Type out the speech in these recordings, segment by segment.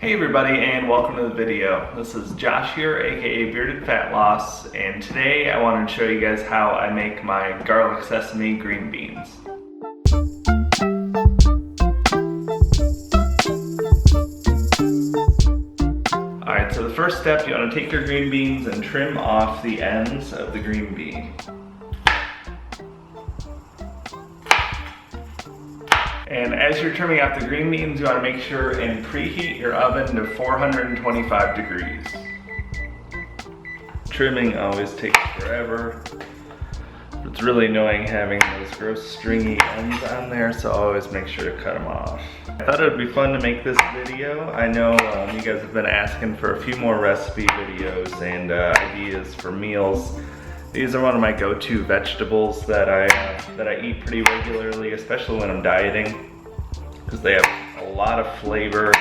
Hey everybody, and welcome to the video. This is Josh here, aka Bearded Fat Loss, and today I wanted to show you guys how I make my garlic sesame green beans. Alright, so the first step, you want to take your green beans and trim off the ends of the green bean. And as you're trimming out the green beans, you want to make sure and preheat your oven to 425 degrees. Trimming always takes forever. It's really annoying having those gross stringy ends on there, so always make sure to cut them off. I thought it would be fun to make this video. I know you guys have been asking for a few more recipe videos and ideas for meals. These are one of my go-to vegetables that I eat pretty regularly, especially when I'm dieting, because they have a lot of flavor,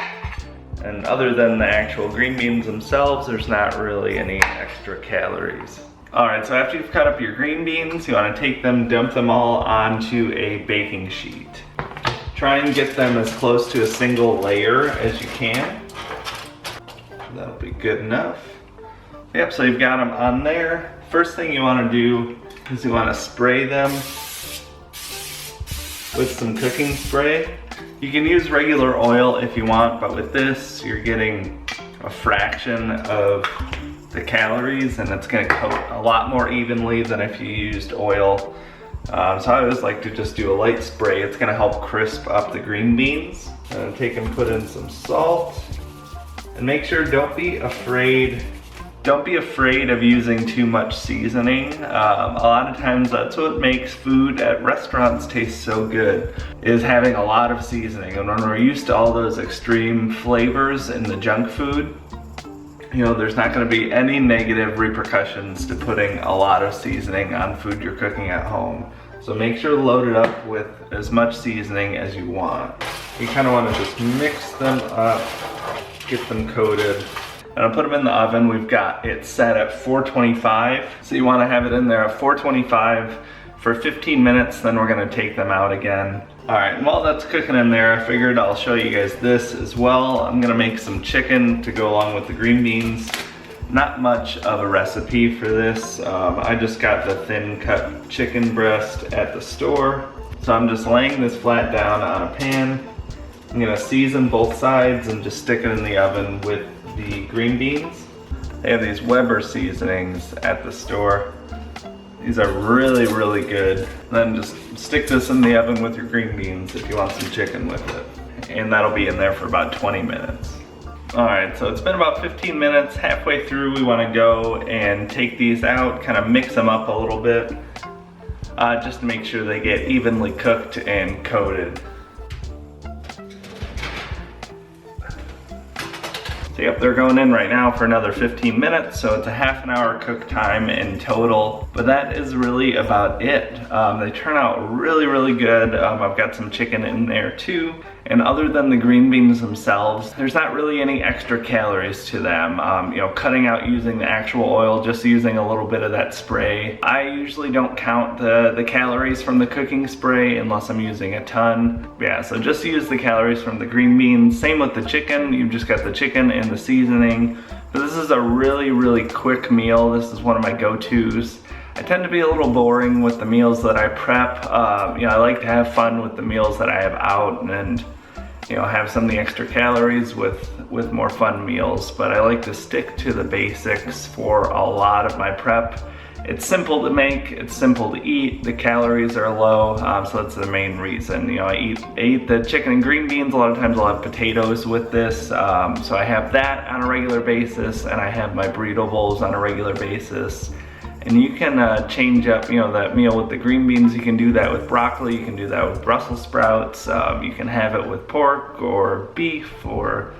and other than the actual green beans themselves, there's not really any extra calories. Alright, so after you've cut up your green beans, you want to take them, dump them all onto a baking sheet. Try and get them as close to a single layer as you can. That'll be good enough. Yep, so you've got them on there. First thing you want to do is you want to spray them with some cooking spray. You can use regular oil if you want, but with this you're getting a fraction of the calories and it's going to coat a lot more evenly than if you used oil. So I always like to just do a light spray. It's going to help crisp up the green beans. Take and put in some salt. And make sure, don't be afraid of using too much seasoning. A lot of times that's what makes food at restaurants taste so good, is having a lot of seasoning. And when we're used to all those extreme flavors in the junk food, you know, there's not going to be any negative repercussions to putting a lot of seasoning on food you're cooking at home. So make sure to load it up with as much seasoning as you want. You kind of want to just mix them up, get them coated. And I'll put them in the oven. We've got it set at 425. So you want to have it in there at 425 for 15 minutes, then we're going to take them out again. All right, and while that's cooking in there, I figured I'll show you guys this as well. I'm going to make some chicken to go along with the green beans. Not much of a recipe for this. I just got the thin cut chicken breast at the store. So I'm just laying this flat down on a pan. I'm going to season both sides and just stick it in the oven with the green beans. They have these Weber seasonings at the store. These are really, really good. Then just stick this in the oven with your green beans if you want some chicken with it. And that'll be in there for about 20 minutes. Alright, so it's been about 15 minutes. Halfway through, we want to go and take these out, kind of mix them up a little bit, just to make sure they get evenly cooked and coated. So yep, they're going in right now for another 15 minutes, so it's a half an hour cook time in total. But that is really about it. They turn out really, really good. I've got some chicken in there too. And other than the green beans themselves, there's not really any extra calories to them. You know, cutting out using the actual oil, just using a little bit of that spray. I usually don't count the calories from the cooking spray unless I'm using a ton. Yeah, so just use the calories from the green beans. Same with the chicken, you've just got the chicken and the seasoning. But this is a really, really quick meal. This is one of my go-tos. I tend to be a little boring with the meals that I prep. You know, I like to have fun with the meals that I have out and, you know, have some of the extra calories with more fun meals. But I like to stick to the basics for a lot of my prep. It's simple to make, it's simple to eat, the calories are low, so that's the main reason. You know, I eat the chicken and green beans. A lot of times I'll have potatoes with this, so I have that on a regular basis, and I have my burrito bowls on a regular basis. And you can change up, you know, that meal with the green beans. You can do that with broccoli, you can do that with Brussels sprouts, you can have it with pork or beef or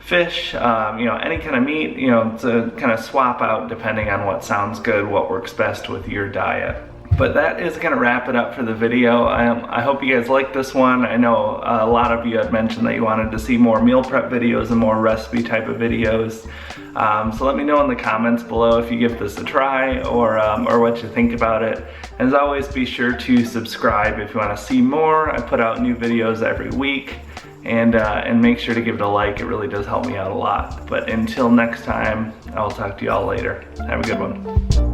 fish, you know, any kind of meat, you know, to kind of swap out depending on what sounds good, what works best with your diet. But that is gonna wrap it up for the video. I hope you guys liked this one. I know a lot of you had mentioned that you wanted to see more meal prep videos and more recipe type of videos. So let me know in the comments below if you give this a try or what you think about it. As always, be sure to subscribe if you want to see more. I put out new videos every week. and make sure to give it a like. It really does help me out a lot. But until next time, I will talk to y'all later. Have a good one.